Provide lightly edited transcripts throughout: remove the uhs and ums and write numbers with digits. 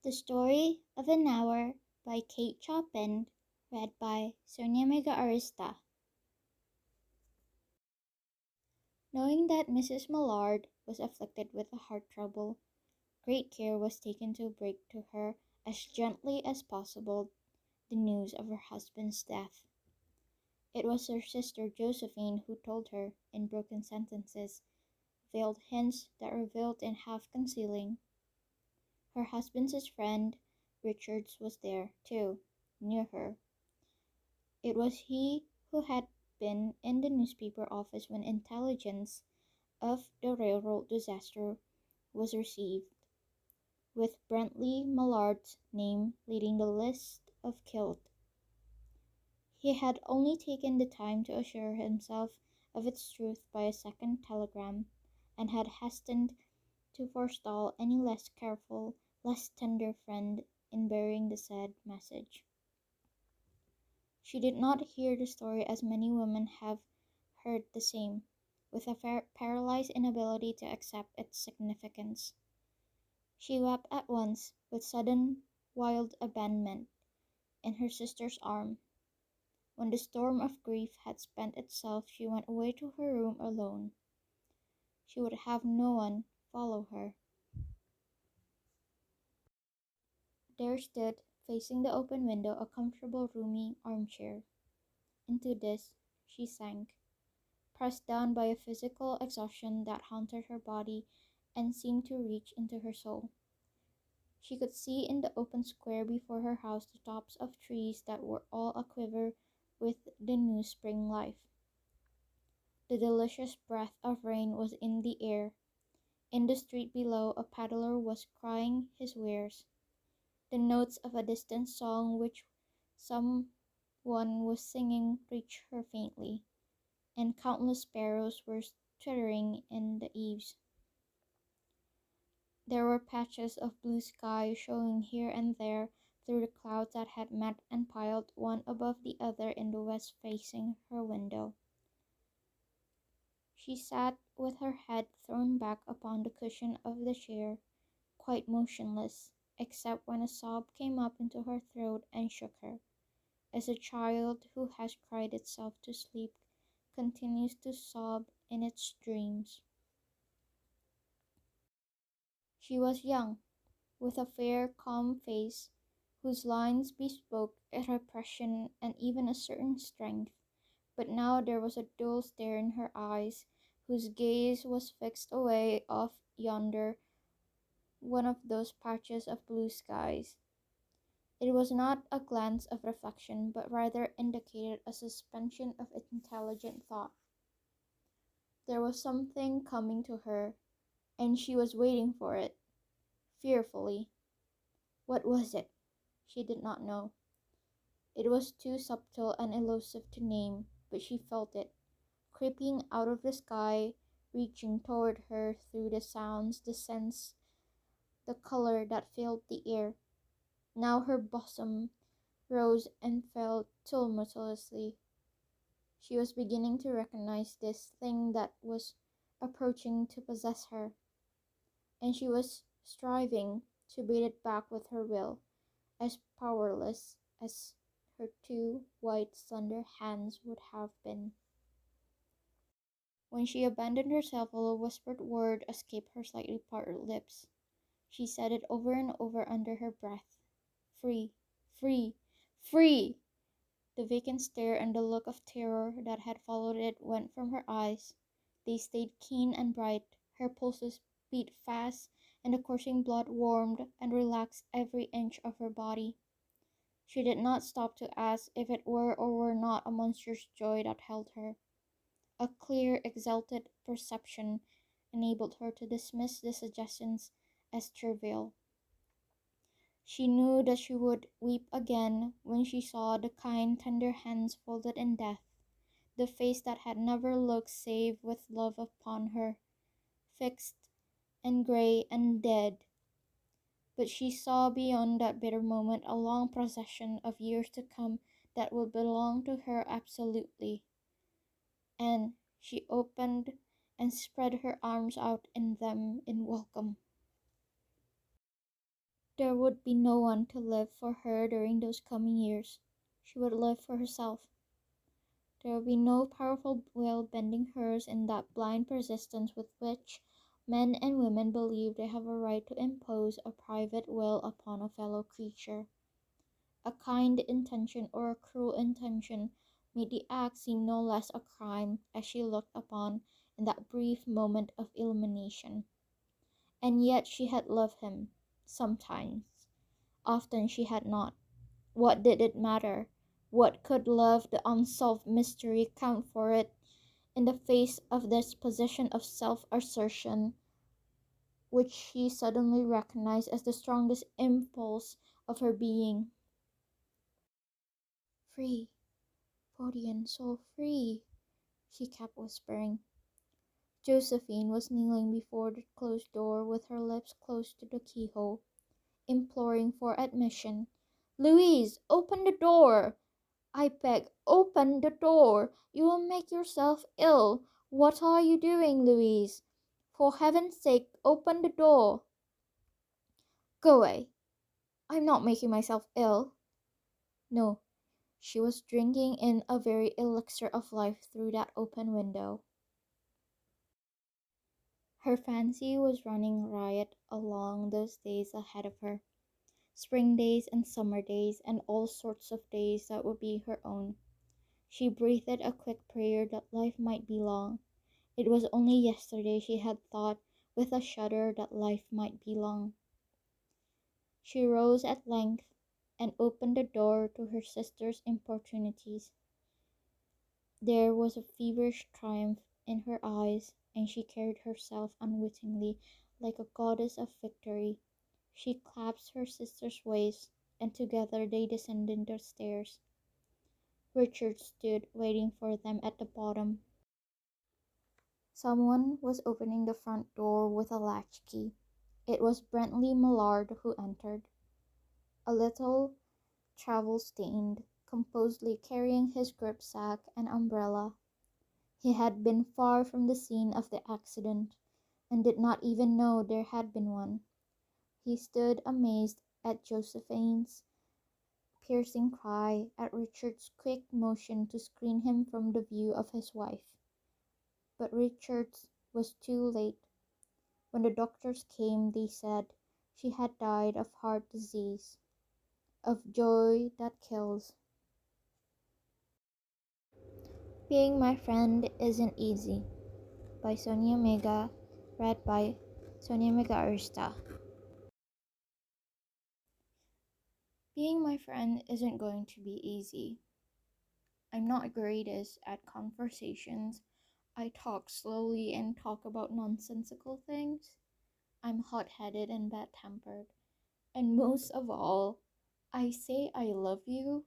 The Story of an Hour by Kate Chopin, read by Sonia Arista. Knowing that Mrs. Millard was afflicted with a heart trouble, great care was taken to break to her as gently as possible the news of her husband's death. It was her sister Josephine who told her, in broken sentences, veiled hints that revealed in half concealing. Her husband's friend, Richards, was there, too, near her. It was he who had been in the newspaper office when intelligence of the railroad disaster was received, with Bentley Mallard's name leading the list of killed. He had only taken the time to assure himself of its truth by a second telegram, and had hastened to forestall any less careful, less tender friend in bearing the sad message. She did not hear the story as many women have heard the same, with a paralyzed inability to accept its significance. She wept at once, with sudden, wild abandonment, in her sister's arm. When the storm of grief had spent itself, she went away to her room alone. She would have no one follow her. There stood, facing the open window, a comfortable, roomy armchair. Into this she sank, pressed down by a physical exhaustion that haunted her body and seemed to reach into her soul. She could see in the open square before her house the tops of trees that were all aquiver with the new spring life. The delicious breath of rain was in the air. In the street below, a peddler was crying his wares. The notes of a distant song which some one was singing reached her faintly, and countless sparrows were twittering in the eaves. There were patches of blue sky showing here and there through the clouds that had met and piled one above the other in the west facing her window. She sat with her head thrown back upon the cushion of the chair, quite motionless, except when a sob came up into her throat and shook her, as a child who has cried itself to sleep continues to sob in its dreams. She was young, with a fair, calm face, whose lines bespoke a repression and even a certain strength, but now there was a dull stare in her eyes, whose gaze was fixed away off yonder, one of those patches of blue skies. It was not a glance of reflection, but rather indicated a suspension of intelligent thought. There was something coming to her, and she was waiting for it, fearfully. What was it? She did not know. It was too subtle and elusive to name, but she felt it, creeping out of the sky, reaching toward her through the sounds, the scents, the color that filled the air. Now her bosom rose and fell tumultuously. She was beginning to recognize this thing that was approaching to possess her, and she was striving to beat it back with her will, as powerless as her two white, slender hands would have been. When she abandoned herself, a low whispered word escaped her slightly parted lips. She said it over and over under her breath. Free, free, free! The vacant stare and the look of terror that had followed it went from her eyes. They stayed keen and bright. Her pulses beat fast, and the coursing blood warmed and relaxed every inch of her body. She did not stop to ask if it were or were not a monstrous joy that held her. A clear, exalted perception enabled her to dismiss the suggestions as trivial. She knew that she would weep again when she saw the kind, tender hands folded in death, the face that had never looked save with love upon her, fixed and grey and dead. But she saw beyond that bitter moment a long procession of years to come that would belong to her absolutely, and she opened and spread her arms out in them in welcome. There would be no one to live for her during those coming years. She would live for herself. There would be no powerful will bending hers in that blind persistence with which men and women believe they have a right to impose a private will upon a fellow creature. A kind intention or a cruel intention made the act seem no less a crime as she looked upon in that brief moment of illumination. And yet she had loved him, sometimes. Often she had not. What did it matter? What could love, the unsolved mystery, count for it in the face of this position of self assertion, which she suddenly recognized as the strongest impulse of her being? Free, body and soul free, she kept whispering. Josephine was kneeling before the closed door with her lips close to the keyhole, imploring for admission. Louise, open the door! I beg, open the door. You will make yourself ill. What are you doing, Louise? For heaven's sake, open the door. Go away. I'm not making myself ill. No, she was drinking in a very elixir of life through that open window. Her fancy was running riot along those days ahead of her. Spring days and summer days and all sorts of days that would be her own. She breathed a quick prayer that life might be long. It was only yesterday she had thought with a shudder that life might be long. She rose at length and opened the door to her sister's importunities. There was a feverish triumph in her eyes, and she carried herself unwittingly like a goddess of victory. She clasped her sister's waist, and together they descended the stairs. Richard stood waiting for them at the bottom. Someone was opening the front door with a latchkey. It was Bentley Millard who entered, a little travel-stained, composedly carrying his gripsack and umbrella. He had been far from the scene of the accident, and did not even know there had been one. He stood amazed at Josephine's piercing cry, at Richard's quick motion to screen him from the view of his wife. But Richard was too late. When the doctors came, they said she had died of heart disease, of joy that kills. Being My Friend Isn't Easy by Sonia Mega, read by Sonia Mega Arsta. Being my friend isn't going to be easy. I'm not greatest at conversations. I talk slowly and talk about nonsensical things. I'm hot-headed and bad-tempered. And most of all, I say I love you,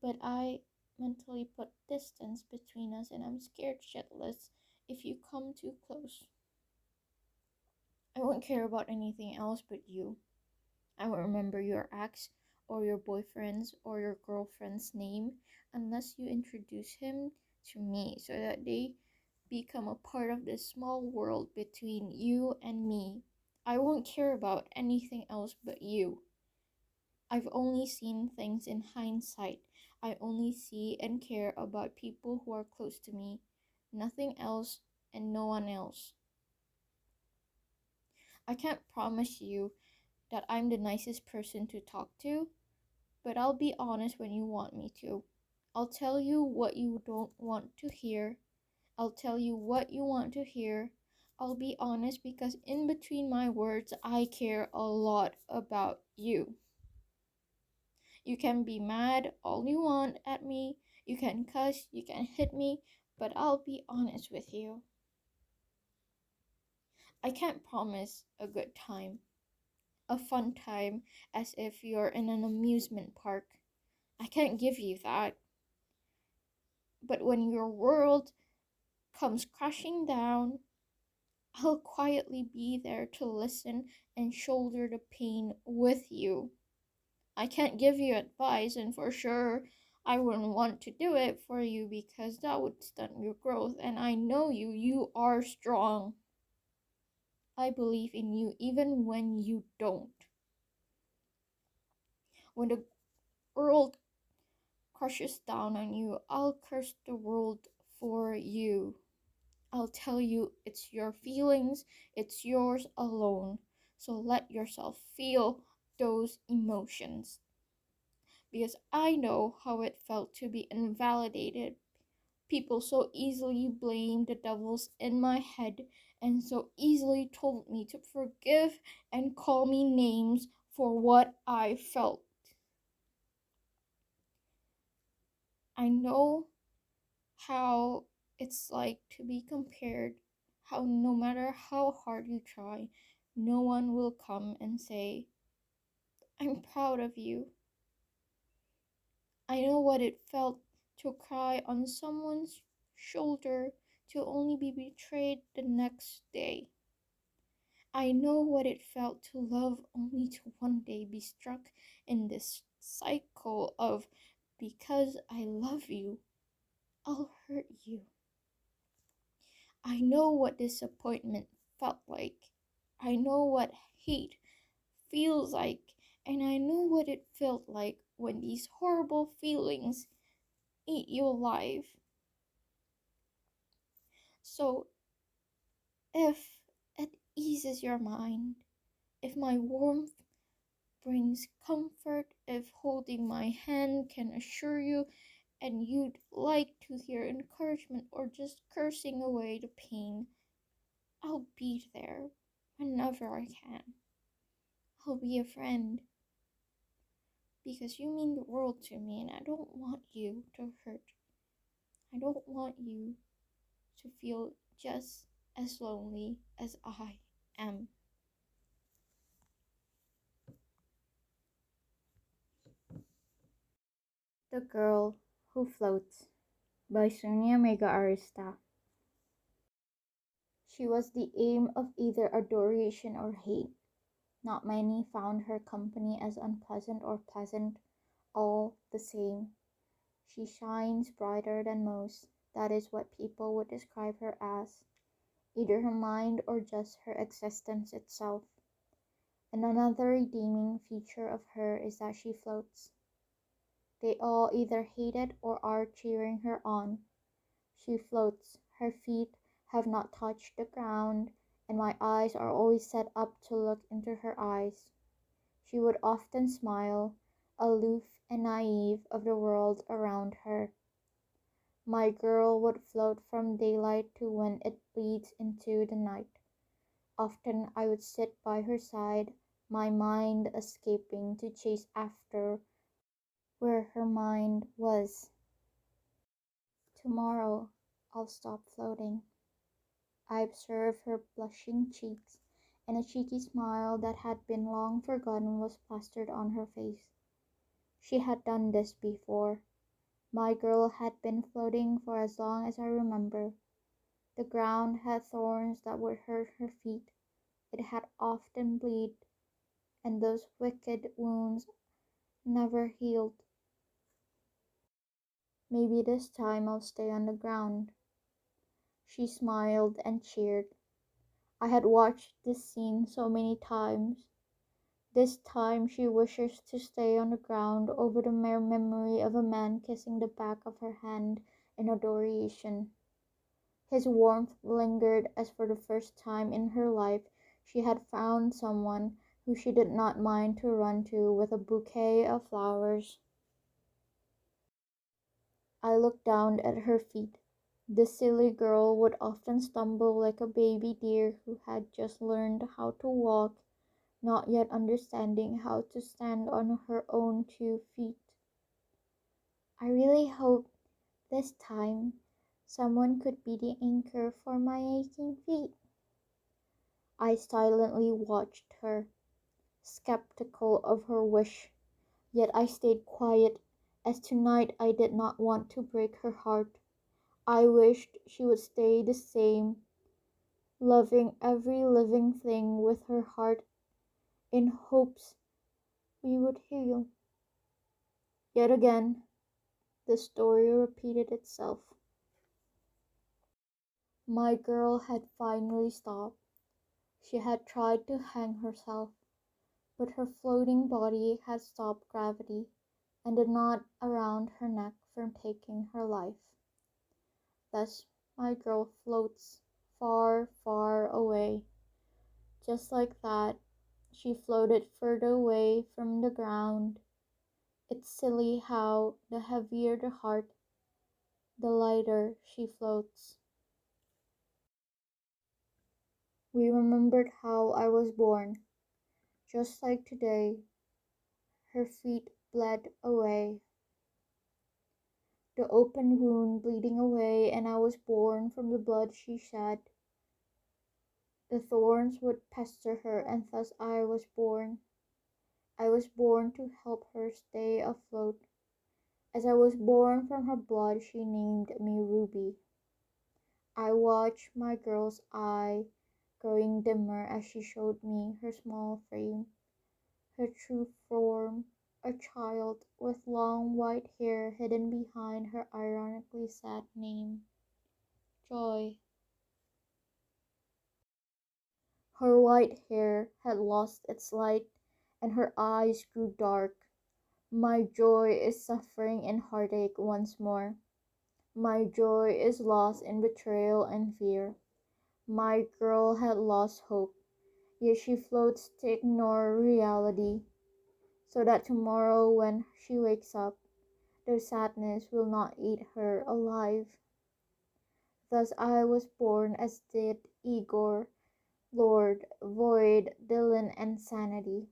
but I mentally put distance between us, and I'm scared shitless if you come too close. I won't care about anything else but you. I won't remember your ex or your boyfriend's or your girlfriend's name unless you introduce him to me so that they become a part of this small world between you and me. I won't care about anything else but you. I've only seen things in hindsight. I only see and care about people who are close to me. Nothing else and no one else. I can't promise you that I'm the nicest person to talk to, but I'll be honest when you want me to. I'll tell you what you don't want to hear. I'll tell you what you want to hear. I'll be honest because in between my words, I care a lot about you. You can be mad all you want at me. You can cuss, you can hit me, but I'll be honest with you. I can't promise a good time, a fun time as if you're in an amusement park. I can't give you that. But when your world comes crashing down, I'll quietly be there to listen and shoulder the pain with you. I can't give you advice, and for sure, I wouldn't want to do it for you because that would stunt your growth, and I know you. You are strong. I believe in you even when you don't. When the world crushes down on you, I'll curse the world for you. I'll tell you it's your feelings, it's yours alone. So let yourself feel those emotions. Because I know how it felt to be invalidated. People so easily blamed the devils in my head and so easily told me to forgive and call me names for what I felt. I know how it's like to be compared, how no matter how hard you try, no one will come and say, I'm proud of you. I know what it felt to cry on someone's shoulder, to only be betrayed the next day. I know what it felt to love only to one day be struck in this cycle of because I love you, I'll hurt you. I know what disappointment felt like. I know what hate feels like. And I know what it felt like when these horrible feelings eat you alive. So, if it eases your mind, if my warmth brings comfort, if holding my hand can assure you, and you'd like to hear encouragement or just cursing away the pain, I'll be there whenever I can. I'll be a friend because you mean the world to me and I don't want you to hurt. I don't want you to feel just as lonely as I am. The Girl Who Floats by Sonia Arista. She was the aim of either adoration or hate. Not many found her company as unpleasant or pleasant, all the same. She shines brighter than most, that is what people would describe her as, either her mind or just her existence itself. And another redeeming feature of her is that she floats. They all either hate it or are cheering her on. She floats, her feet have not touched the ground, and my eyes are always set up to look into her eyes. She would often smile, aloof and naive of the world around her. My girl would float from daylight to when it bleeds into the night. Often I would sit by her side, my mind escaping to chase after where her mind was. Tomorrow I'll stop floating. I observed her blushing cheeks, and a cheeky smile that had been long forgotten was plastered on her face. She had done this before. My girl had been floating for as long as I remember. The ground had thorns that would hurt her feet. It had often bled, and those wicked wounds never healed. Maybe this time I'll stay on the ground. She smiled and cheered. I had watched this scene so many times. This time she wishes to stay on the ground over the mere memory of a man kissing the back of her hand in adoration. His warmth lingered as for the first time in her life she had found someone who she did not mind to run to with a bouquet of flowers. I looked down at her feet. The silly girl would often stumble like a baby deer who had just learned how to walk, not yet understanding how to stand on her own 2 feet. I really hope this time someone could be the anchor for my aching feet. I silently watched her, skeptical of her wish, yet I stayed quiet, as tonight I did not want to break her heart. I wished she would stay the same, loving every living thing with her heart, in hopes we would heal. Yet again, the story repeated itself. My girl had finally stopped. She had tried to hang herself. but her floating body had stopped gravity and the knot around her neck from taking her life. Thus my girl floats far, far away. Just like that, she floated further away from the ground. It's silly how the heavier the heart, the lighter she floats. We remembered how I was born. Just like today, her feet bled away. The open wound bleeding away, and I was born from the blood she shed. The thorns would pester her, and thus I was born. I was born to help her stay afloat. As I was born from her blood, she named me Ruby. I watched my girl's eye growing dimmer as she showed me her small frame, her true form, a child with long white hair hidden behind her ironically sad name, Joy. Her white hair had lost its light, and her eyes grew dark. My joy is suffering in heartache once more. My joy is lost in betrayal and fear. My girl had lost hope, yet she floats to ignore reality, so that tomorrow when she wakes up, their sadness will not eat her alive. Thus I was born as did Igor, Lord, Void, Dylan, and Sanity.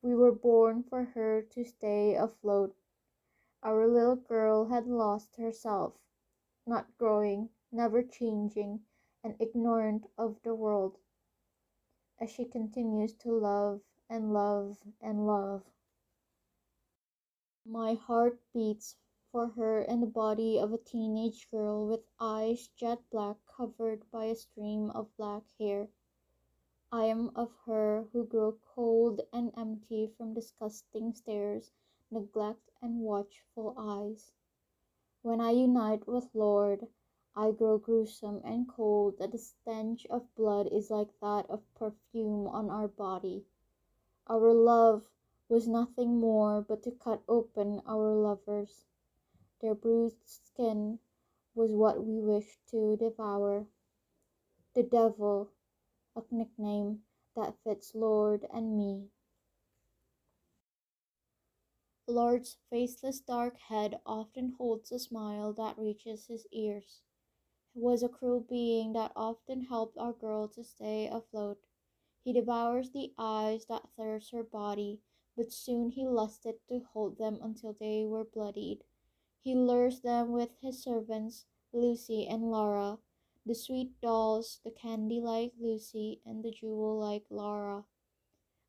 We were born for her to stay afloat. Our little girl had lost herself, not growing, never changing, and ignorant of the world, as she continues to love and love and love. My heart beats for her in the body of a teenage girl with eyes jet black covered by a stream of black hair. I am of her who grow cold and empty from disgusting stares, neglect, and watchful eyes. When I unite with Lord, I grow gruesome and cold that the stench of blood is like that of perfume on our body. Our love was nothing more but to cut open our lovers. Their bruised skin was what we wished to devour. The devil, a nickname that fits Lord and me. Lord's faceless dark head often holds a smile that reaches his ears. He was a cruel being that often helped our girl to stay afloat. He devours the eyes that thirst her body, but soon he lusted to hold them until they were bloodied. He lures them with his servants, Lucy and Laura, the sweet dolls, the candy-like Lucy and the jewel-like Laura.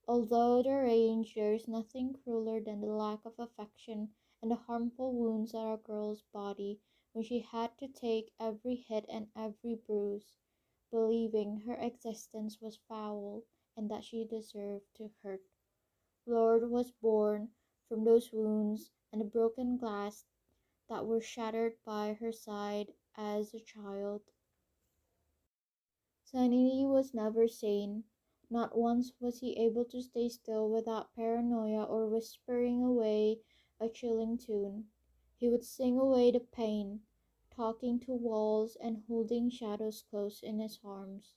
Although deranged, there is nothing crueler than the lack of affection and the harmful wounds at our girl's body when she had to take every hit and every bruise, believing her existence was foul and that she deserved to hurt. Lord was born from those wounds and the broken glass that were shattered by her side as a child. Sanity was never sane. Not once was he able to stay still without paranoia or whispering away a chilling tune. He would sing away the pain, talking to walls and holding shadows close in his arms.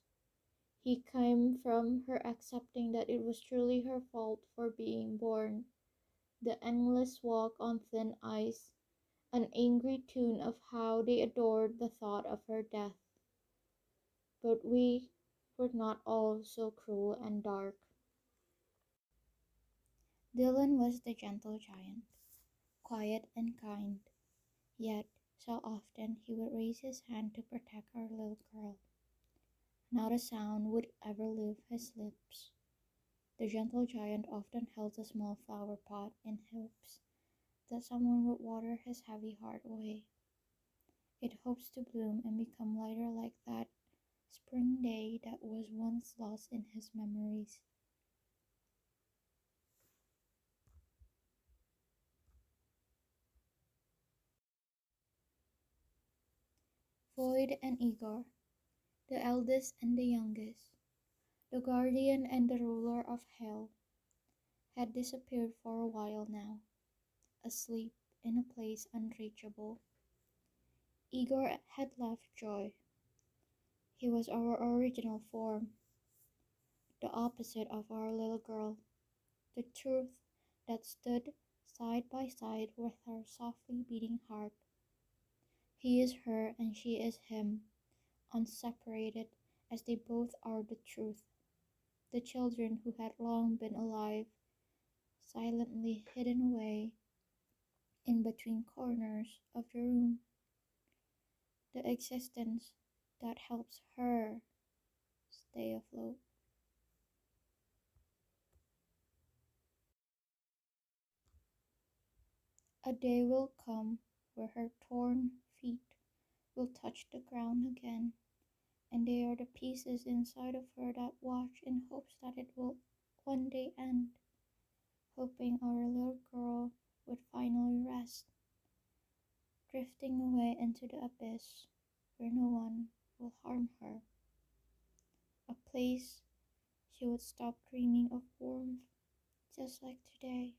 He came from her accepting that it was truly her fault for being born. The endless walk on thin ice, an angry tune of how they adored the thought of her death. But we were not all so cruel and dark. Dylan was the gentle giant, quiet and kind, yet so often he would raise his hand to protect our little girl. Not a sound would ever leave his lips. The gentle giant often held a small flower pot in hopes that someone would water his heavy heart away. It hopes to bloom and become lighter like that spring day that was once lost in his memories. Void and Igor, the eldest and the youngest, the guardian and the ruler of hell. had disappeared for a while now, asleep in a place unreachable. Igor had left Joy. He was our original form, the opposite of our little girl, the truth that stood side by side with her softly beating heart. He is her and she is him, unseparated as they both are the truth, the children who had long been alive, silently hidden away in between corners of the room, the existence that helps her stay afloat. A day will come where her torn feet will touch the ground again, and they are the pieces inside of her that watch in hopes that it will one day end, hoping our little girl would finally rest, drifting away into the abyss where no one will harm her, a place she would stop dreaming of warmth, just like today,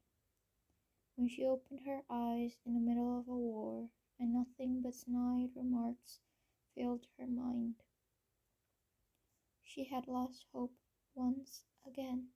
when she opened her eyes in the middle of a war and nothing but snide remarks filled her mind. She had lost hope once again.